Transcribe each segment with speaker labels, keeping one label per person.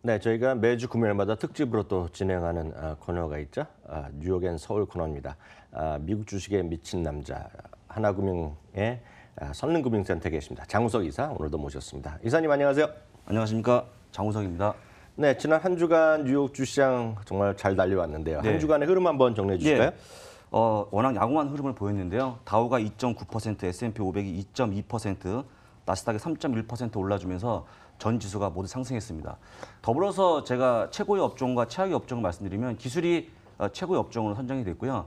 Speaker 1: 네, 저희가 매주 금요일마다 특집으로 또 진행하는 코너가 있죠. 뉴욕 앤 서울 코너입니다. 미국 주식에 미친 남자 하나금융의 선릉금융센터에 계십니다. 장우석 이사 오늘도 모셨습니다. 이사님 안녕하세요.
Speaker 2: 안녕하십니까, 장우석입니다.
Speaker 1: 네, 지난 한 주간 뉴욕 주시장 정말 잘 달려왔는데요.
Speaker 2: 네.
Speaker 1: 한 주간의 흐름 한번 정리해 주실까요?
Speaker 2: 워낙 양호한 흐름을 보였는데요. 다우가 2.9%, S&P 500이 2.2%, 나스닥이 3.1% 올라주면서 전 지수가 모두 상승했습니다. 더불어서 제가 최고의 업종과 최악의 업종을 말씀드리면 기술이 최고의 업종으로 선정이 됐고요.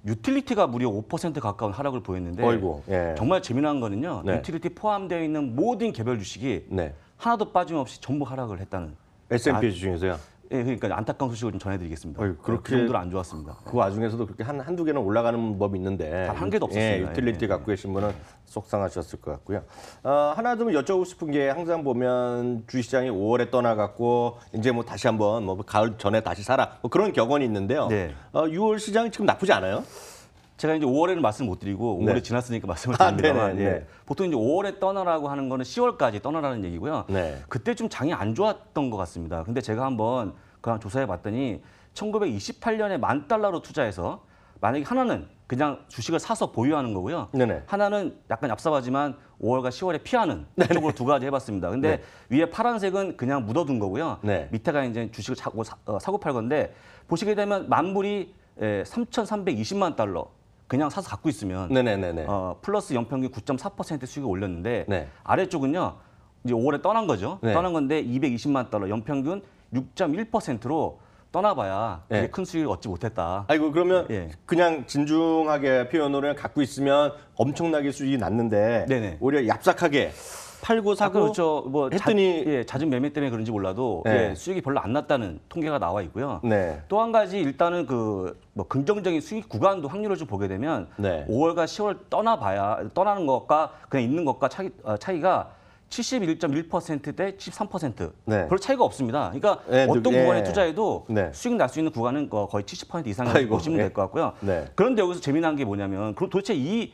Speaker 2: 유틸리티가 무려 5% 가까운 하락을 보였는데
Speaker 1: 어이구, 예.
Speaker 2: 정말 재미난 거는요.
Speaker 1: 네.
Speaker 2: 유틸리티 포함되어 있는 모든 개별 주식이
Speaker 1: 네.
Speaker 2: 하나도 빠짐없이 전부 하락을 했다는.
Speaker 1: S&P 주중에서요.
Speaker 2: 예, 그러니까 안타까운 소식을 좀 전해드리겠습니다.
Speaker 1: 어이, 그렇게-
Speaker 2: 그 정도로 안 좋았습니다.
Speaker 1: 그 와중에서도 그렇게 한두 개는 올라가는 법이 있는데
Speaker 2: 단한 개도 없었습니다.
Speaker 1: 예, 유틸리티
Speaker 2: 예,
Speaker 1: 갖고 계신 분은 속상하셨을 것 같고요. 하나 좀 여쭤보고 싶은 게 항상 보면 주시장이 5월에 떠나갔고 이제 뭐 다시 한번 뭐 가을 전에 다시 사라 뭐 그런 격언이 있는데요.
Speaker 2: 네.
Speaker 1: 6월 시장이 지금 나쁘지 않아요?
Speaker 2: 제가 이제 5월에는 말씀 못 드리고
Speaker 1: 네.
Speaker 2: 5월이 지났으니까 말씀을
Speaker 1: 아,
Speaker 2: 드립니다만
Speaker 1: 네네, 네.
Speaker 2: 예. 보통 이제 5월에 떠나라고 하는 거는 10월까지 떠나라는 얘기고요.
Speaker 1: 네.
Speaker 2: 그때 좀 장이 안 좋았던 것 같습니다. 근데 제가 한번 그냥 조사해 봤더니 1928년에 $10,000로 투자해서 만약에 하나는 그냥 주식을 사서 보유하는 거고요.
Speaker 1: 네네.
Speaker 2: 하나는 약간 얍삽하지만 5월과 10월에 피하는 쪽으로 두 가지 해봤습니다. 근데 위에 파란색은 그냥 묻어둔 거고요.
Speaker 1: 네.
Speaker 2: 밑에가 이제 주식을 사고 팔 건데 보시게 되면 만불이 3,320만 달러 그냥 사서 갖고 있으면
Speaker 1: 네네네네.
Speaker 2: 플러스 연평균 9.4% 수익을 올렸는데
Speaker 1: 네.
Speaker 2: 아래쪽은요 이제 5월에 떠난 거죠.
Speaker 1: 네.
Speaker 2: 떠난 건데 220만 달러 연평균 6.1%로 떠나봐야 그게
Speaker 1: 네.
Speaker 2: 큰 수익을 얻지 못했다.
Speaker 1: 아이고 그러면
Speaker 2: 예.
Speaker 1: 그냥 진중하게 표현으로 갖고 있으면 엄청나게 수익이 났는데
Speaker 2: 네네.
Speaker 1: 오히려 얍삭하게 팔고 사고
Speaker 2: 그렇죠. 뭐
Speaker 1: 했더니
Speaker 2: 잦은 매매 때문에 그런지 몰라도
Speaker 1: 네.
Speaker 2: 예, 수익이 별로 안 났다는 통계가 나와 있고요.
Speaker 1: 네.
Speaker 2: 또 한 가지 일단은 뭐 긍정적인 수익 구간도 확률을 좀 보게 되면
Speaker 1: 네.
Speaker 2: 5월과 10월 떠나는 것과 그냥 있는 것과 차이가 71.1%대 13%.
Speaker 1: 네.
Speaker 2: 별 차이가 없습니다. 그러니까
Speaker 1: 네,
Speaker 2: 어떤
Speaker 1: 예.
Speaker 2: 구간에 투자해도
Speaker 1: 네.
Speaker 2: 수익 날 수 있는 구간은 거의 70% 이상이라고
Speaker 1: 아이고,
Speaker 2: 보시면
Speaker 1: 예.
Speaker 2: 될 것 같고요.
Speaker 1: 네.
Speaker 2: 그런데 여기서 재미난 게 뭐냐면 그럼 도대체 이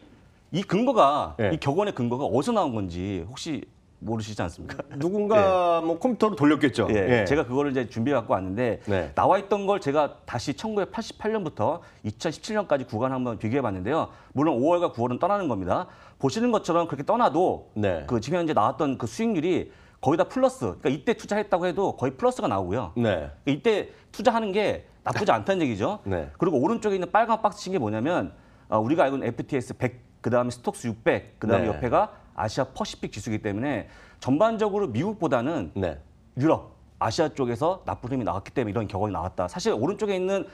Speaker 2: 근거가
Speaker 1: 예.
Speaker 2: 이 격언의 근거가 어디서 나온 건지 혹시 모르시지 않습니까?
Speaker 1: 누군가 뭐 컴퓨터로 돌렸겠죠.
Speaker 2: 예, 제가 그거를 이제 준비해 갖고 왔는데
Speaker 1: 네.
Speaker 2: 나와 있던 걸 제가 다시 1988년부터 2017년까지 구간 한번 비교해 봤는데요. 물론 5월과 9월은 떠나는 겁니다. 보시는 것처럼 그렇게 떠나도
Speaker 1: 네.
Speaker 2: 그 지금 현재 나왔던 그 수익률이 거의 다 플러스. 그러니까 이때 투자했다고 해도 거의 플러스가 나오고요.
Speaker 1: 네.
Speaker 2: 이때 투자하는 게 나쁘지 않다는 얘기죠.
Speaker 1: 네.
Speaker 2: 그리고 오른쪽에 있는 빨간 박스 친 게 뭐냐면 우리가 알고 있는 FTS 100, 그다음에 스톡스 600, 그다음에
Speaker 1: 네.
Speaker 2: 옆에가 아시아 퍼시픽 지수이기 때문에 전반적으로 미국보다는
Speaker 1: 네.
Speaker 2: 유럽, 아시아 쪽에서 나쁜 흐름이 나왔기 때문에 이런 격언이 나왔다. 사실 오른쪽에 있는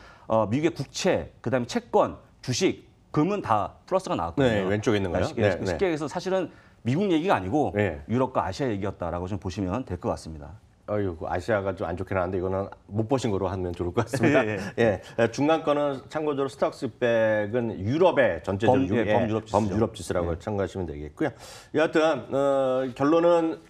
Speaker 2: 미국의 국채, 그다음에 채권, 주식, 금은 다 플러스가 나왔거든요.
Speaker 1: 네, 왼쪽에 있는 거요?
Speaker 2: 쉽게,
Speaker 1: 네, 네.
Speaker 2: 쉽게 해서 사실은 미국 얘기가 아니고
Speaker 1: 네.
Speaker 2: 유럽과 아시아 얘기였다라고 좀 보시면 될 것 같습니다.
Speaker 1: 어이구, 아시아가 좀 안 좋게 나왔는데 이거는 못 보신 거로 하면 좋을 것 같습니다. 예. 중간 거는 참고적으로 스톡스 600은 유럽의 전체적인
Speaker 2: 범유럽
Speaker 1: 지수라고 참고하시면 되겠고요. 여하튼 결론은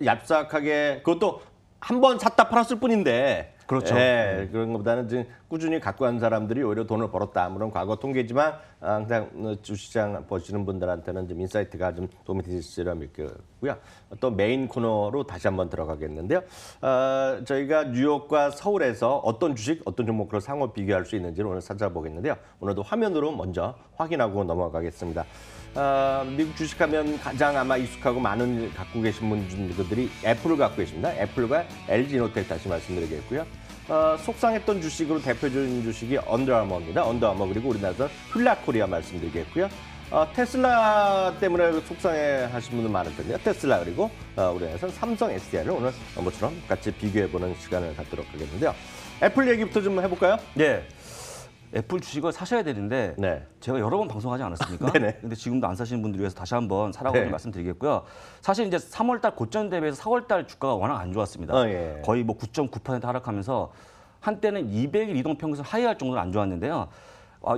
Speaker 1: 얍삭하게 그것도 한 번 샀다 팔았을 뿐인데
Speaker 2: 그렇죠.
Speaker 1: 예, 그런 것보다는 지금 꾸준히 갖고 간 사람들이 오히려 돈을 벌었다. 물론 과거 통계지만 항상 주시장 보시는 분들한테는 좀 인사이트가 좀 도움이 되시리라 믿고요. 또 메인 코너로 다시 한번 들어가겠는데요. 저희가 뉴욕과 서울에서 어떤 주식, 어떤 종목으로 상호 비교할 수 있는지를 오늘 찾아보겠는데요. 오늘도 화면으로 먼저 확인하고 넘어가겠습니다. 미국 주식하면 가장 아마 익숙하고 많은 갖고 계신 분들이 애플을 갖고 계십니다. 애플과 LG노텍 다시 말씀드리겠고요. 속상했던 주식으로 대표적인 주식이 언더아머입니다. 언더아머 그리고 우리나라에서 휠라코리아 말씀드리겠고요. 테슬라 때문에 속상해 하신 분들 많을 텐데요. 테슬라 그리고 우리나라에서는 삼성 SDI를 오늘 뭐처럼 같이 비교해보는 시간을 갖도록 하겠는데요. 애플 얘기부터 좀 해볼까요?
Speaker 2: 네. 애플 주식을 사셔야 되는데
Speaker 1: 네.
Speaker 2: 제가 여러 번 방송하지 않았습니까?
Speaker 1: 네네.
Speaker 2: 근데 지금도 안 사시는 분들 위해서 다시 한번 사라고
Speaker 1: 네.
Speaker 2: 말씀드리겠고요. 사실 이제 3월 달 고점 대비해서 4월 달 주가가 워낙 안 좋았습니다.
Speaker 1: 예.
Speaker 2: 거의 뭐 9.9% 하락하면서 한때는 200일 이동 평균선 하회할 정도로 안 좋았는데요.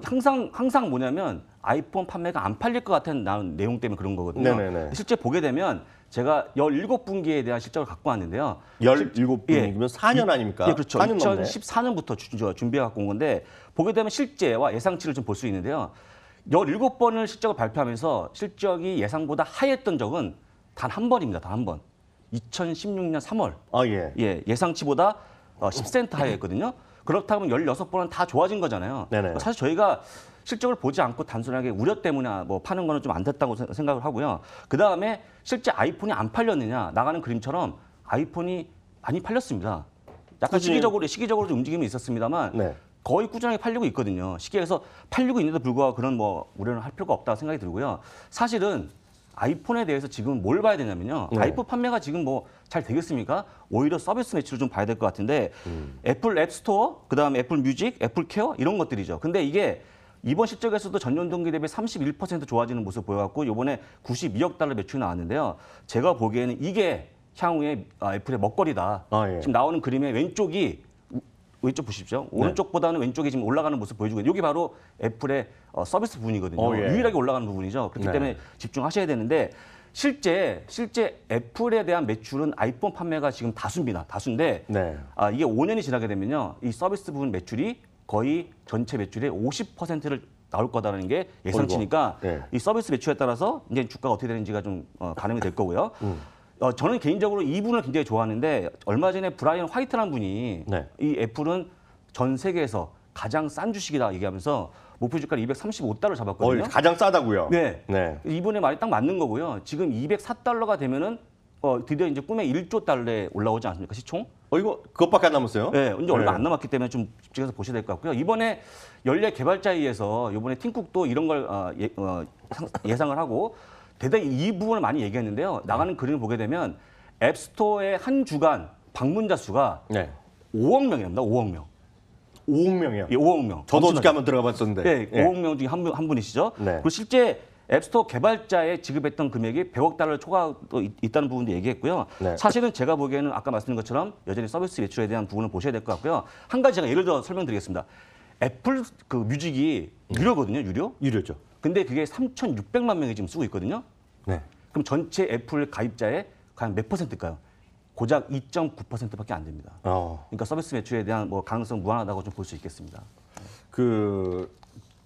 Speaker 2: 항상 뭐냐면 아이폰 판매가 안 팔릴 것 같은 내용 때문에 그런 거거든요.
Speaker 1: 네네네.
Speaker 2: 실제 보게 되면 제가 17분기에 대한 실적을 갖고 왔는데요.
Speaker 1: 17분이면 4년 아닙니까?
Speaker 2: 예, 그렇죠.
Speaker 1: 4년 넘네.
Speaker 2: 2014년부터 준비해 갖고 온 건데 보게 되면 실제와 예상치를 좀 볼 수 있는데요. 17번을 실적을 발표하면서 실적이 예상보다 하했던 적은 단 한 번입니다. 단 한 번. 2016년 3월
Speaker 1: 예.
Speaker 2: 예상치보다 10센트 하회했거든요. 그렇다면 16번은 다 좋아진 거잖아요.
Speaker 1: 네네.
Speaker 2: 사실 저희가 실적을 보지 않고 단순하게 우려 때문에 뭐 파는 거는 좀 안 됐다고 생각을 하고요. 그다음에 실제 아이폰이 안 팔렸느냐 나가는 그림처럼 아이폰이 많이 팔렸습니다. 약간 시기적으로 좀 움직임이 있었습니다만
Speaker 1: 네.
Speaker 2: 거의 꾸준하게 팔리고 있거든요. 시기에서 팔리고 있는데도 불구하고 그런 뭐 우려는 할 필요가 없다고 생각이 들고요. 사실은 아이폰에 대해서 지금 뭘 봐야 되냐면요.
Speaker 1: 네.
Speaker 2: 아이폰 판매가 지금 뭐 잘 되겠습니까? 오히려 서비스 매출을 좀 봐야 될 것 같은데 애플 앱 스토어, 그다음에 애플 뮤직, 애플 케어 이런 것들이죠. 근데 이게 이번 실적에서도 전년 동기 대비 31% 좋아지는 모습 보여갖고 이번에 92억 달러 매출이 나왔는데요. 제가 보기에는 이게 향후에 애플의 먹거리다.
Speaker 1: 예.
Speaker 2: 지금 나오는 그림의 왼쪽 보십시오. 오른쪽보다는 왼쪽이 지금 올라가는 모습 보여주고 있는데 이게 바로 애플의 서비스 부분이거든요.
Speaker 1: 예.
Speaker 2: 유일하게 올라가는 부분이죠. 그렇기
Speaker 1: 네.
Speaker 2: 때문에 집중하셔야 되는데 실제 애플에 대한 매출은 아이폰 판매가 지금 다수입니다. 다수인데
Speaker 1: 네.
Speaker 2: 이게 5년이 지나게 되면요. 이 서비스 부분 매출이 거의 전체 매출의 50%를 나올 거다라는 게 예상치니까
Speaker 1: 네.
Speaker 2: 이 서비스 매출에 따라서 이제 주가가 어떻게 되는지가 좀 가늠이 될 거고요. 저는 개인적으로 이 부분을 굉장히 좋아하는데 얼마 전에 브라이언 화이트라는 분이
Speaker 1: 네.
Speaker 2: 이 애플은 전 세계에서 가장 싼 주식이다 얘기하면서 목표 주가를 235달러 잡았거든요.
Speaker 1: 가장 싸다고요.
Speaker 2: 네.
Speaker 1: 네.
Speaker 2: 이분의 말이 딱 맞는 거고요. 지금 204달러가 되면은 드디어 이제 꿈의 1조 달러에 올라오지 않습니까? 시총?
Speaker 1: 이거 그것밖에 안 남았어요?
Speaker 2: 네, 이제 얼마
Speaker 1: 네.
Speaker 2: 안 남았기 때문에 좀 집중해서 보셔야 될 것 같고요. 이번에 연례 개발자회의에서 이번에 팀쿡도 이런 걸 예상을 하고 대단히 이 부분을 많이 얘기했는데요. 나가는 그림을 보게 되면 앱스토어의 한 주간 방문자 수가
Speaker 1: 네.
Speaker 2: 5억 명입니다. 5억 명.
Speaker 1: 5억 명이요.
Speaker 2: 예, 5억 명.
Speaker 1: 저도 어저께 한번 들어가 봤었는데.
Speaker 2: 네,
Speaker 1: 예.
Speaker 2: 5억 명 중에 한 분이시죠.
Speaker 1: 네.
Speaker 2: 그리고 실제 앱스토어 개발자에 지급했던 금액이 100억 달러 초과도 있다는 부분도 얘기했고요.
Speaker 1: 네.
Speaker 2: 사실은 제가 보기에는 아까 말씀드린 것처럼 여전히 서비스 매출에 대한 부분을 보셔야 될 것 같고요. 한 가지 제가 예를 들어 설명드리겠습니다. 애플 그 뮤직이 유료거든요, 유료.
Speaker 1: 유료죠.
Speaker 2: 근데 그게 3,600만 명이 지금 쓰고 있거든요.
Speaker 1: 네.
Speaker 2: 그럼 전체 애플 가입자의 과연 몇 퍼센트일까요? 고작 2.9%밖에 안 됩니다. 그러니까 서비스 매출에 대한 뭐 가능성 무한하다고 좀 볼 수 있겠습니다.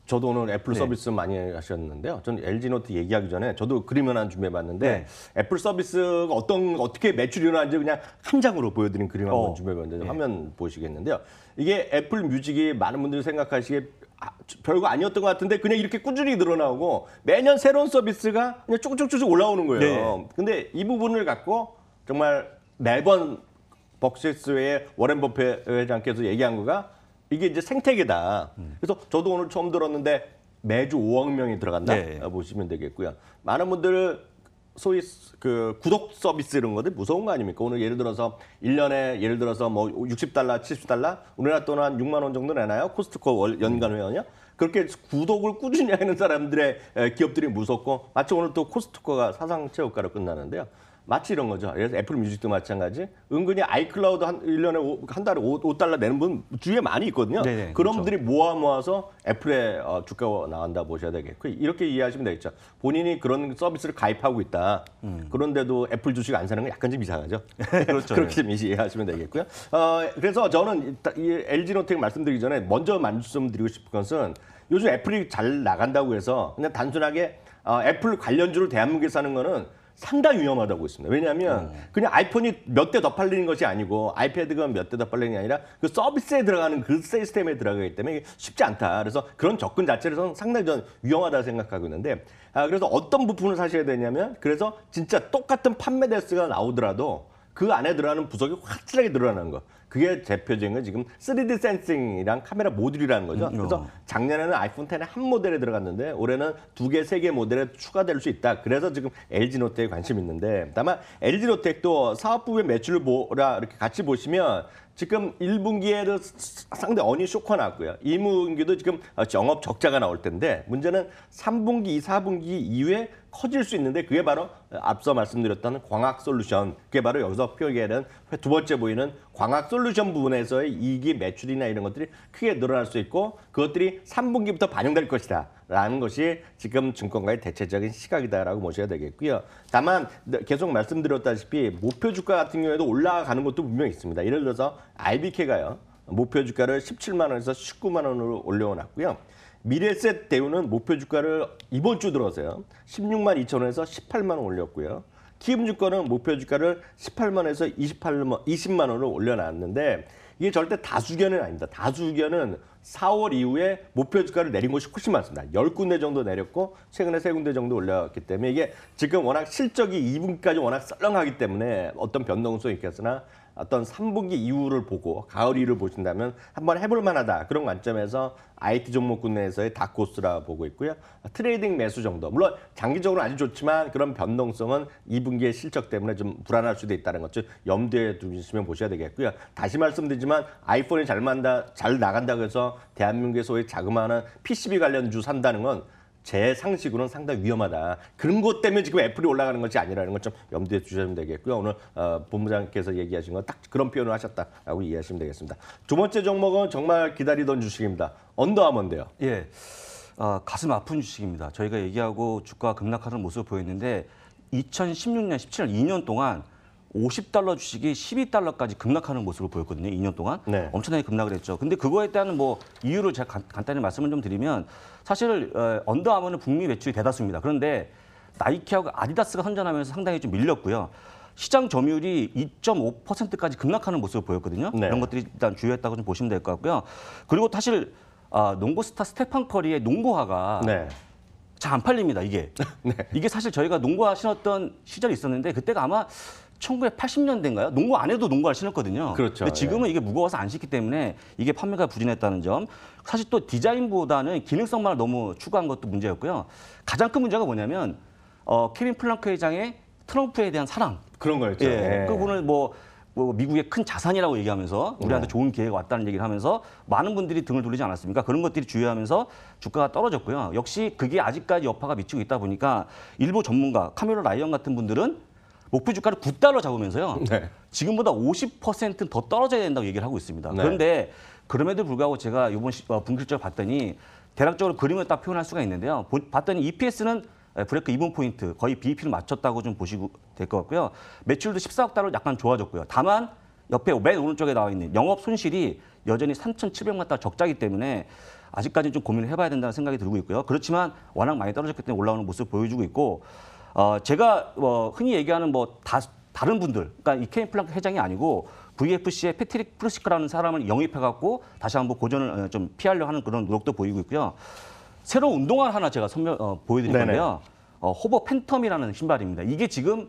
Speaker 1: 저도 오늘 애플
Speaker 2: 네.
Speaker 1: 서비스 많이 하셨는데요. 저는 LG 노트 얘기하기 전에 저도 그림을 하나 준비해봤는데 애플 서비스가 어떻게 매출이 일어나는지 그냥 한 장으로 보여드린 그림 한번 준비해봤는데 화면 보시겠는데요. 이게 애플 뮤직이 많은 분들이 생각하시기에 별거 아니었던 것 같은데 그냥 이렇게 꾸준히 늘어나고 매년 새로운 서비스가 그냥 쭉쭉쭉 올라오는 거예요.
Speaker 2: 네.
Speaker 1: 근데 이 부분을 갖고 정말 매번 벅시스의 워렌 버핏 회장께서 얘기한 거가 이게 이제 생태계다. 그래서 저도 오늘 처음 들었는데 매주 5억 명이 들어간다.
Speaker 2: 네.
Speaker 1: 보시면 되겠고요. 많은 분들 소위 그 구독 서비스 이런 것들 무서운 거 아닙니까? 오늘 예를 들어서 1년에 예를 들어서 뭐 60달러, 70달러 우리나라 돈은 한 6만 원 정도 내나요? 코스트코 연간 회원이요? 그렇게 구독을 꾸준히 하는 사람들의 기업들이 무섭고 마치 오늘 또 코스트코가 사상 최고가로 끝나는데요. 마치 이런 거죠. 그래서 애플 뮤직도 마찬가지. 은근히 아이클라우드 한 1년에 한 달에 5달러 내는 분 주위에 많이 있거든요.
Speaker 2: 네네,
Speaker 1: 그런
Speaker 2: 그렇죠.
Speaker 1: 분들이 모아서 애플의 주가가 나간다 보셔야 되겠고 이렇게 이해하시면 되겠죠. 본인이 그런 서비스를 가입하고 있다. 그런데도 애플 주식 안 사는 건 약간 좀 이상하죠.
Speaker 2: 그렇죠.
Speaker 1: 그렇게 좀 이해하시면 되겠고요. 그래서 저는 이 LG 노텍 말씀드리기 전에 먼저 말씀드리고 싶은 것은 요즘 애플이 잘 나간다고 해서 그냥 단순하게 애플 관련주를 대한민국에 사는 거는 상당히 위험하다고 있습니다. 왜냐하면 그냥 아이폰이 몇 대 더 팔리는 것이 아니고 아이패드가 몇 대 더 팔리는 게 아니라 그 서비스에 들어가는 그 시스템에 들어가기 때문에 쉽지 않다. 그래서 그런 접근 자체를 저는 상당히 전 위험하다고 생각하고 있는데 그래서 어떤 부분을 사셔야 되냐면 그래서 진짜 똑같은 판매 대수가 나오더라도 그 안에 들어가는 부속이 확실하게 늘어나는 거. 그게 대표적인 건 지금 3D 센싱이랑 카메라 모듈이라는 거죠. 그래서 작년에는 아이폰 10에 한 모델에 들어갔는데 올해는 2개, 3개 모델에 추가될 수 있다. 그래서 지금 LG 노텍에 관심이 있는데 다만 LG 노텍도 사업 부의 매출을 이렇게 같이 보시면 지금 1분기에도 상당히 어니 쇼크가 나왔고요. 2분기도 지금 영업 적자가 나올 텐데 문제는 3분기, 4분기 이후에 커질 수 있는데 그게 바로 앞서 말씀드렸던 광학 솔루션. 그게 바로 여기서 표기하는 두 번째 보이는 광학 솔루션 부분에서의 이익이 매출이나 이런 것들이 크게 늘어날 수 있고 그것들이 3분기부터 반영될 것이다. 라는 것이 지금 증권가의 대체적인 시각이다라고 보셔야 되겠고요. 다만 계속 말씀드렸다시피 목표 주가 같은 경우에도 올라가는 것도 분명히 있습니다. 예를 들어서 IBK가요. 목표 주가를 17만 원에서 19만 원으로 올려놨고요. 미래에셋 대우는 목표 주가를 이번 주 들어서요. 16만 2천 원에서 18만 원 올렸고요. 키움증권은 목표 주가를 18만에서 20만 원으로 올려놨는데 이게 절대 다수견은 아닙니다. 다수견은 4월 이후에 목표 주가를 내린 곳이 훨씬 많습니다. 10군데 정도 내렸고 최근에 3군데 정도 올렸기 때문에 이게 지금 워낙 실적이 2분기까지 워낙 썰렁하기 때문에 어떤 변동성이 있겠으나 어떤 3분기 이후를 보고 가을 이후를 보신다면 한번 해볼 만하다. 그런 관점에서 IT 종목군 내에서의 다코스라 보고 있고요. 트레이딩 매수 정도. 물론 장기적으로 아주 좋지만 그런 변동성은 2분기의 실적 때문에 좀 불안할 수도 있다는 것 좀 염두에 두시면 보셔야 되겠고요. 다시 말씀드리지만 아이폰이 잘 나간다고 해서 대한민국의 소위 자그마한 PCB 관련주 산다는 건 제 상식으로는 상당히 위험하다. 그런 것 때문에 지금 애플이 올라가는 것이 아니라는 걸 좀 염두에 두시면 되겠고요. 오늘 본부장께서 얘기하신 건 딱 그런 표현을 하셨다라고 이해하시면 되겠습니다. 두 번째 종목은 정말 기다리던 주식입니다. 언더아머인데요.
Speaker 2: 예, 가슴 아픈 주식입니다. 저희가 얘기하고 주가가 급락하는 모습을 보였는데 2016년, 17년 2년 동안 50달러 주식이 12달러까지 급락하는 모습을 보였거든요. 2년 동안.
Speaker 1: 네.
Speaker 2: 엄청나게 급락을 했죠. 근데 그거에 대한 뭐 이유를 제가 간단히 말씀을 좀 드리면 사실 언더아머는 북미 매출이 대다수입니다. 그런데 나이키하고 아디다스가 선전하면서 상당히 좀 밀렸고요. 시장 점유율이 2.5%까지 급락하는 모습을 보였거든요.
Speaker 1: 네.
Speaker 2: 이런 것들이 일단 주요했다고 좀 보시면 될 것 같고요. 그리고 사실 농구 스타 스테판 커리의 농구화가
Speaker 1: 네.
Speaker 2: 잘 안 팔립니다, 이게.
Speaker 1: 네.
Speaker 2: 이게 사실 저희가 농구화 신었던 시절이 있었는데 그때가 아마 1980년대인가요? 농구 안 해도 농구화를 신었거든요.
Speaker 1: 그렇죠.
Speaker 2: 근데 지금은 이게 무거워서 안 신기 때문에 이게 판매가 부진했다는 점. 사실 또 디자인보다는 기능성만을 너무 추구한 것도 문제였고요. 가장 큰 문제가 뭐냐면 케빈 플랑크 회장의 트럼프에 대한 사랑.
Speaker 1: 그런 거였죠.
Speaker 2: 예. 그분을 뭐 미국의 큰 자산이라고 얘기하면서 우리한테 좋은 기회가 왔다는 얘기를 하면서 많은 분들이 등을 돌리지 않았습니까? 그런 것들이 주요하면서 주가가 떨어졌고요. 역시 그게 아직까지 여파가 미치고 있다 보니까 일부 전문가, 카메론 라이언 같은 분들은 목표 주가를 9달러 잡으면서요.
Speaker 1: 네.
Speaker 2: 지금보다 50%더 떨어져야 된다고 얘기를 하고 있습니다.
Speaker 1: 네.
Speaker 2: 그런데 그럼에도 불구하고 제가 이번 분기 실적을 봤더니 대략적으로 그림을 딱 표현할 수가 있는데요. 봤더니 EPS는 브레이크 이븐 포인트 거의 BEP를 맞췄다고 좀 보시고 될 것 같고요. 매출도 14억 달러 약간 좋아졌고요. 다만 옆에 맨 오른쪽에 나와 있는 영업 손실이 여전히 3,700만 달러 적자이기 때문에 아직까지는 좀 고민을 해봐야 된다는 생각이 들고 있고요. 그렇지만 워낙 많이 떨어졌기 때문에 올라오는 모습을 보여주고 있고 제가 흔히 얘기하는 다른 분들, 그러니까 이 케인 플랑크 회장이 아니고 VFC의 패트릭 프루시크라는 사람을 영입해갖고 다시 한번 고전을 좀 피하려 하는 그런 노력도 보이고 있고요. 새로운 운동화 하나 제가 보여드릴
Speaker 1: 네네.
Speaker 2: 건데요. 호버 팬텀이라는 신발입니다. 이게 지금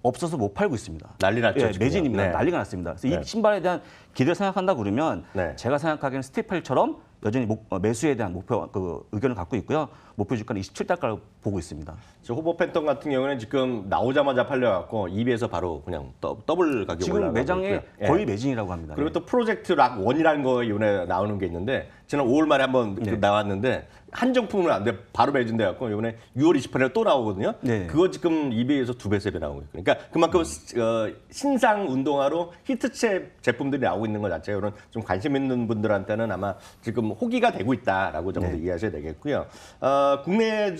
Speaker 2: 없어서 못 팔고 있습니다.
Speaker 1: 난리 났죠.
Speaker 2: 예,
Speaker 1: 지금요.
Speaker 2: 매진입니다.
Speaker 1: 네.
Speaker 2: 난리가 났습니다. 그래서
Speaker 1: 네.
Speaker 2: 이 신발에 대한 기대를 생각한다 그러면
Speaker 1: 네.
Speaker 2: 제가 생각하기에는 스티펠처럼 여전히 매수에 대한 목표 의견을 갖고 있고요. 목표 주가는 27달러를 보고 있습니다.
Speaker 1: 저 호버 팬텀 같은 경우는 지금 나오자마자 팔려갖고 EB에서 바로 그냥 더블 가격
Speaker 2: 지금
Speaker 1: 올라가고
Speaker 2: 매장에
Speaker 1: 있고요. 예.
Speaker 2: 거의 매진이라고 합니다.
Speaker 1: 그리고 또 프로젝트 락 1이라는 거 이번에 나오는 게 있는데 지난 5월 말에 한번
Speaker 2: 네.
Speaker 1: 나왔는데 한정품은 안 돼 바로 매진돼 갖고 이번에 6월 28일에 또 나오거든요.
Speaker 2: 네.
Speaker 1: 그거 지금 eBay에서 2배, 3배 나오고 있고 그러니까 그만큼 신상 운동화로 히트체 제품들이 나오고 있는 것 자체가 이런 좀 관심 있는 분들한테는 아마 지금 호기가 되고 있다라고 정도
Speaker 2: 네.
Speaker 1: 이해하셔야 되겠고요. 국내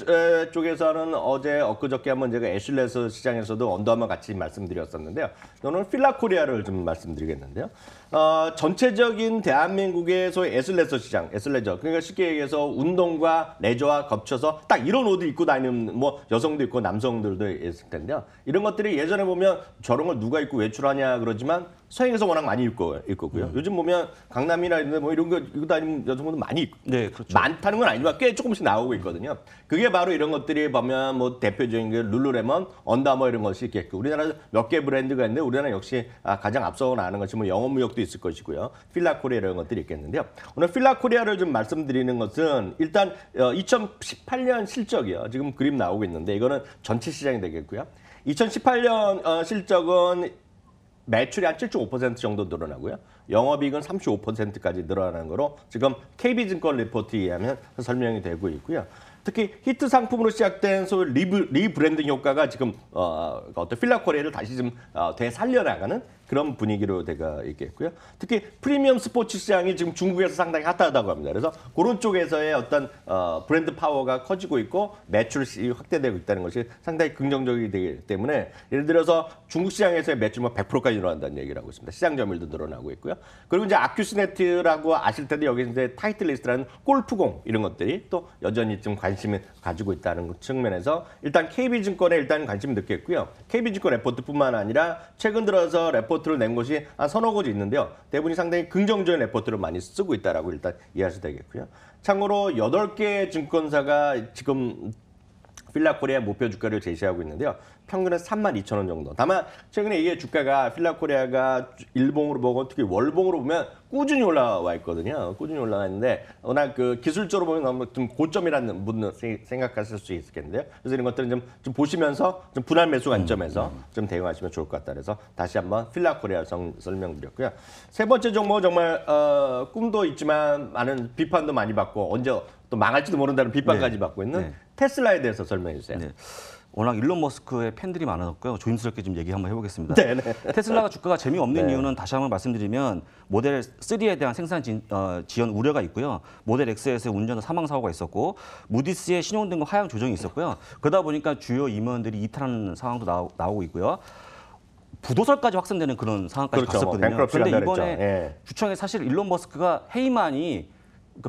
Speaker 1: 쪽에서는 어제 엊그저께 한번 제가 애슐레스 시장에서도 언더아머 같이 말씀드렸었는데요. 오늘 필라코리아를 좀 말씀드리겠는데요. 전체적인 대한민국의 소위 애슬레저 시장, 애슬레저. 그러니까 쉽게 얘기해서 운동과 레저와 겹쳐서 딱 이런 옷을 입고 다니는 뭐 여성도 있고 남성들도 있을 텐데요. 이런 것들이 예전에 보면 저런 걸 누가 입고 외출하냐 그러지만 서양에서 워낙 많이 입고요. 요즘 보면 강남이나 이런 데 뭐 이런 거 입고 다니는 여성분들 많이 입고
Speaker 2: 네, 그렇죠.
Speaker 1: 많다는 건 아니지만 꽤 조금씩 나오고 있거든요. 그게 바로 이런 것들이 보면 뭐 대표적인 게 룰루레몬, 언더아머 이런 것이 있겠고 우리나라 몇 개 브랜드가 있는데 우리나라 역시 가장 앞서고 나가는 것이 뭐 영업무역도 있을 것이고요. 필라코리아 이런 것들이 있겠는데요. 오늘 필라코리아를 좀 말씀드리는 것은 일단 2018년 실적이요. 지금 그림 나오고 있는데 이거는 전체 시장이 되겠고요. 2018년 실적은 매출이 한 7.5% 정도 늘어나고요. 영업이익은 35%까지 늘어나는 거로 지금 KB증권 리포트에 의하면 설명이 되고 있고요. 특히 히트 상품으로 시작된 소위 리브랜딩 효과가 지금 어떤 필라코리아를 다시 좀 되살려나가는 그런 분위기로 되가 있겠고요. 특히 프리미엄 스포츠 시장이 지금 중국에서 상당히 핫하다고 합니다. 그래서 그런 쪽에서의 어떤 브랜드 파워가 커지고 있고 매출이 확대되고 있다는 것이 상당히 긍정적이기 되기 때문에 예를 들어서 중국 시장에서의 매출 뭐 100%까지 늘어난다는 얘기를 하고 있습니다. 시장 점유율도 늘어나고 있고요. 그리고 이제 아큐스네트라고 아실 텐데 여기 이제 타이틀리스트라는 골프공 이런 것들이 또 여전히 좀 관심 관심을 가지고 있다는 측면에서 일단 KB증권에 일단 관심을 느꼈고요. KB증권 레포트뿐만 아니라 최근 들어서 레포트를 낸 곳이 한 서너 곳이 있는데요. 대부분이 상당히 긍정적인 레포트를 많이 쓰고 있다라고 일단 이해하셔도 되겠고요. 참고로 8개 증권사가 지금 필라코리아 목표 주가를 제시하고 있는데요. 평균은 32,000원 정도. 다만 최근에 이게 주가가 필라코리아가 일봉으로 보고 특히 월봉으로 보면 꾸준히 올라와 있거든요. 꾸준히 올라와 있는데 워낙 그 기술적으로 보면 너무 좀 고점이라는 분은 생각하실 수 있겠는데요. 그래서 이런 것들은 좀 보시면서 좀 분할 매수 관점에서 좀 대응하시면 좋을 것 같다. 그래서 다시 한번 필라코리아 설명드렸고요. 세 번째 종목 정말 꿈도 있지만 많은 비판도 많이 받고 언제 또 망할지도 모른다는 비판까지 받고 있는 테슬라에 대해서 설명해 주세요.
Speaker 2: 네. 워낙 일론 머스크의 팬들이 많았고요. 조심스럽게 좀 얘기 한번 해보겠습니다.
Speaker 1: 네네.
Speaker 2: 테슬라가 주가가 재미없는
Speaker 1: 네.
Speaker 2: 이유는 다시 한번 말씀드리면 모델 3에 대한 생산 지연 우려가 있고요. 모델 X에서 운전 사망 사고가 있었고 무디스의 신용등급 하향 조정이 있었고요. 그러다 보니까 주요 임원들이 이탈하는 상황도 나오고 있고요. 부도설까지 확산되는 그런 상황까지
Speaker 1: 그렇죠.
Speaker 2: 갔었거든요. 그런데 이번에
Speaker 1: 예.
Speaker 2: 주총에 사실 일론 머스크가 해임안이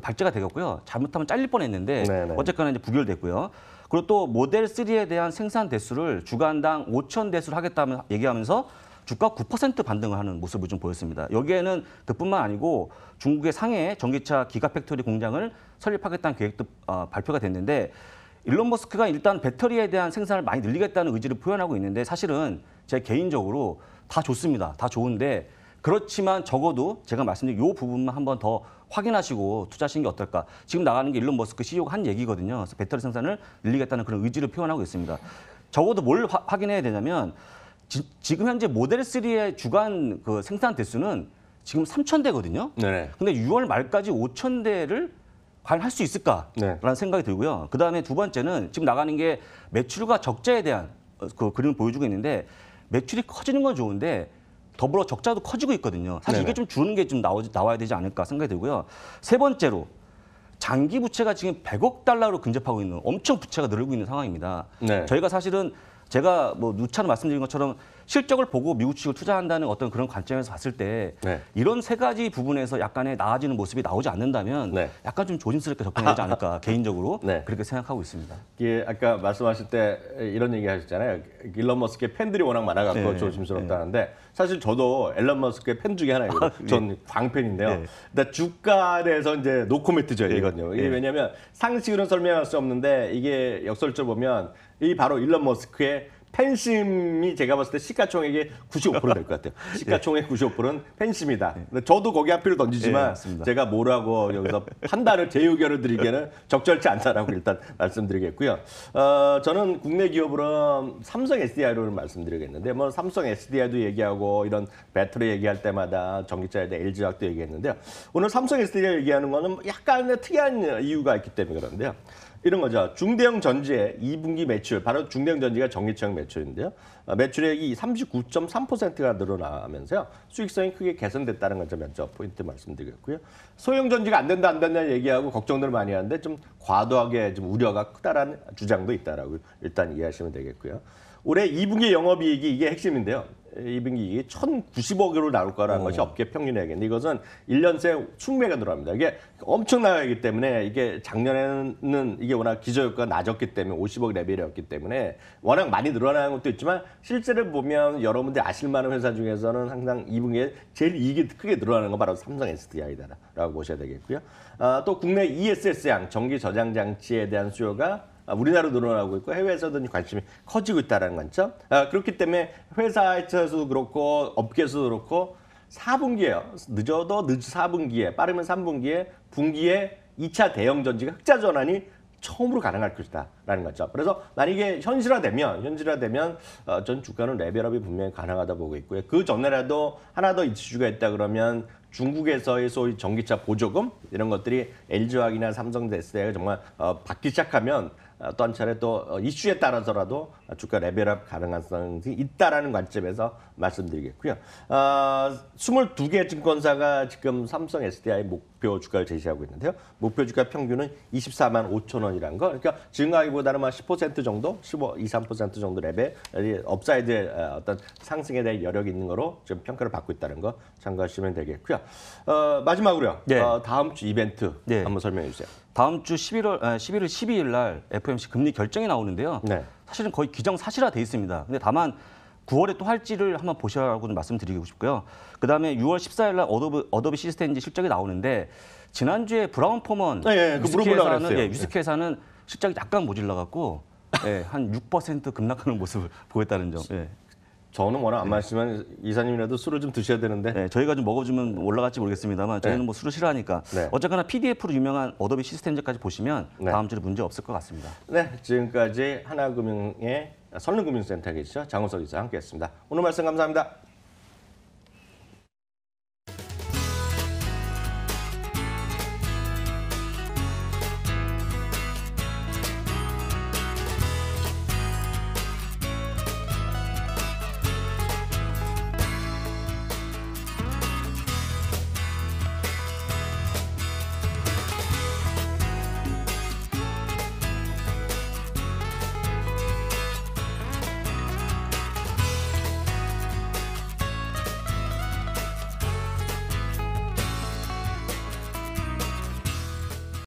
Speaker 2: 발제가 되었고요. 잘못하면 잘릴 뻔했는데
Speaker 1: 네네.
Speaker 2: 어쨌거나 이제 부결됐고요. 그리고 또 모델 3에 대한 생산 대수를 주간당 5천 대수를 하겠다면 얘기하면서 주가 9% 반등을 하는 모습을 좀 보였습니다. 여기에는 그뿐만 아니고 중국의 상해 전기차 기가팩토리 공장을 설립하겠다는 계획도 발표가 됐는데 일론 머스크가 일단 배터리에 대한 생산을 많이 늘리겠다는 의지를 표현하고 있는데 사실은 제 개인적으로 다 좋습니다. 다 좋은데 그렇지만 적어도 제가 말씀드린 이 부분만 한번 더 확인하시고 투자하시는 게 어떨까. 지금 나가는 게 일론 머스크 CEO가 한 얘기거든요. 그래서 배터리 생산을 늘리겠다는 그런 의지를 표현하고 있습니다. 적어도 뭘 확인해야 되냐면 지금 현재 모델 3의 주간 그 생산 대수는 지금 3,000대거든요.
Speaker 1: 네네.
Speaker 2: 근데 6월 말까지 5,000대를 과연 할 수 있을까라는
Speaker 1: 네.
Speaker 2: 생각이 들고요. 그다음에 두 번째는 지금 나가는 게 매출과 적자에 대한 그 그림을 보여주고 있는데 매출이 커지는 건 좋은데 더불어 적자도 커지고 있거든요. 사실
Speaker 1: 네네.
Speaker 2: 이게 좀 주는 게 좀 나와야 되지 않을까 생각이 들고요. 세 번째로 장기 부채가 지금 100억 달러로 근접하고 있는 엄청 부채가 늘고 있는 상황입니다.
Speaker 1: 네.
Speaker 2: 저희가 사실은 제가 뭐 누차로 말씀드린 것처럼 실적을 보고 미국 주식을 투자한다는 어떤 그런 관점에서 봤을 때
Speaker 1: 네.
Speaker 2: 이런 세 가지 부분에서 약간의 나아지는 모습이 나오지 않는다면
Speaker 1: 네.
Speaker 2: 약간 좀 조심스럽게 접근해야 되지 않을까 개인적으로
Speaker 1: 네.
Speaker 2: 그렇게 생각하고 있습니다.
Speaker 1: 이게 아까 말씀하실 때 이런 얘기 하셨잖아요. 일론 머스크의 팬들이 워낙 많아갖고
Speaker 2: 네.
Speaker 1: 조심스럽다는데 사실 저도 일론 머스크의 팬 중에 하나예요. 전 광팬인데요.
Speaker 2: 네.
Speaker 1: 근데 주가에 대해서 이제 노코멘트죠, 이건요. 이게 왜냐하면 상식으로는 설명할 수 없는데 이게 역설적으로 보면 이 바로 일론 머스크의 팬심이 제가 봤을 때 시가총액의 95%될 것 같아요. 시가총액 95%는 팬심이다. 근데 저도 거기 한 표를 던지지만
Speaker 2: 맞습니다.
Speaker 1: 제가 뭐라고 여기서 판단을 제 의견을 드리기에는 적절치 않다라고 일단 말씀드리겠고요. 저는 국내 기업으로 삼성 SDI를 말씀드리겠는데 뭐 삼성 SDI도 얘기하고 이런 배터리 얘기할 때마다 전기차에 대해 LG화학도 얘기했는데요. 오늘 삼성 SDI 얘기하는 거는 약간 특이한 이유가 있기 때문에 그런데요. 이런 거죠. 중대형 전지의 2분기 매출, 바로 중대형 전지가 전기차용 매출인데요. 매출액이 39.3%가 늘어나면서요. 수익성이 크게 개선됐다는 걸 좀 먼저 포인트 말씀드리겠고요. 소형 전지가 안 된다 얘기하고 걱정들 많이 하는데 좀 과도하게 좀 우려가 크다라는 주장도 있다라고 일단 이해하시면 되겠고요. 올해 2분기 영업이익이 이게 핵심인데요. 2분기 이익이 1,090억으로 나올 거라는 것이 업계 평균액인데 이것은 1년 새 20배가 늘어납니다. 이게 엄청나기 때문에 이게 작년에는 이게 워낙 기저효과가 낮았기 때문에 50억 레벨이었기 때문에 워낙 많이 늘어나는 것도 있지만 실제로 보면 여러분들이 아실 만한 회사 중에서는 항상 2분기에 제일 이익이 크게 늘어나는 건 바로 삼성 SDI다라고 보셔야 되겠고요. 또 국내 ESS양 전기 저장 장치에 대한 수요가 우리나라로 늘어나고 있고 해외에서도 관심이 커지고 있다는 관점. 그렇기 때문에 회사에서도 그렇고 업계에서도 그렇고 4분기에요. 늦어도 4분기에 빠르면 3분기에 분기에 2차 대형 전지가 흑자 전환이 처음으로 가능할 것이다라는 거죠. 그래서 만약에 현실화되면 전 주가는 레벨업이 분명히 가능하다 보고 있고요. 그 전에라도 하나 더 이슈가 있다 그러면 중국에서의 소위 전기차 보조금 이런 것들이 LG화학이나 삼성 SDI가 정말 받기 시작하면 또 한 차례 또 이슈에 따라서라도 주가 레벨업 가능성이 있다라는 관점에서 말씀드리겠고요. 22개 증권사가 지금 삼성 SDI 목표 주가를 제시하고 있는데요. 목표 주가 평균은 24만 5천 원이라는 거. 그러니까 지금까지보다는 한 10% 정도, 15, 2, 3% 정도 레벨 업사이드의 어떤 상승에 대한 여력이 있는 거로 지금 평가를 받고 있다는 거 참고하시면 되겠고요. 마지막으로요.
Speaker 2: 네.
Speaker 1: 다음 주 이벤트
Speaker 2: 네.
Speaker 1: 한번 설명해 주세요.
Speaker 2: 다음 주 11월 12일 날 FOMC 금리 결정이 나오는데요.
Speaker 1: 네.
Speaker 2: 사실은 거의 기정사실화 돼 있습니다. 근데 다만 9월에 또 할지를 한번 보시라고 좀 말씀드리고 싶고요. 그다음에 6월 14일 날 어도비 시스템즈 실적이 나오는데 지난주에 브라운 포먼
Speaker 1: 네, 그 물어보려고 그랬어요.
Speaker 2: 위스키 회사는 실적이 약간 모질러 갖고 한 6% 급락하는 모습을 보였다는 점. 예.
Speaker 1: 저는 워낙 안 마시지만 이사님이라도 술을 좀 드셔야 되는데.
Speaker 2: 네, 저희가 좀 먹어주면 올라갈지 모르겠습니다만 저희는
Speaker 1: 네.
Speaker 2: 뭐 술을 싫어하니까
Speaker 1: 네.
Speaker 2: 어쨌거나 PDF로 유명한 어도비 시스템즈까지 보시면
Speaker 1: 네.
Speaker 2: 다음 주에 문제 없을 것 같습니다.
Speaker 1: 네, 지금까지 하나금융의 선릉금융센터 계시죠? 장우석 이사 함께했습니다. 오늘 말씀 감사합니다.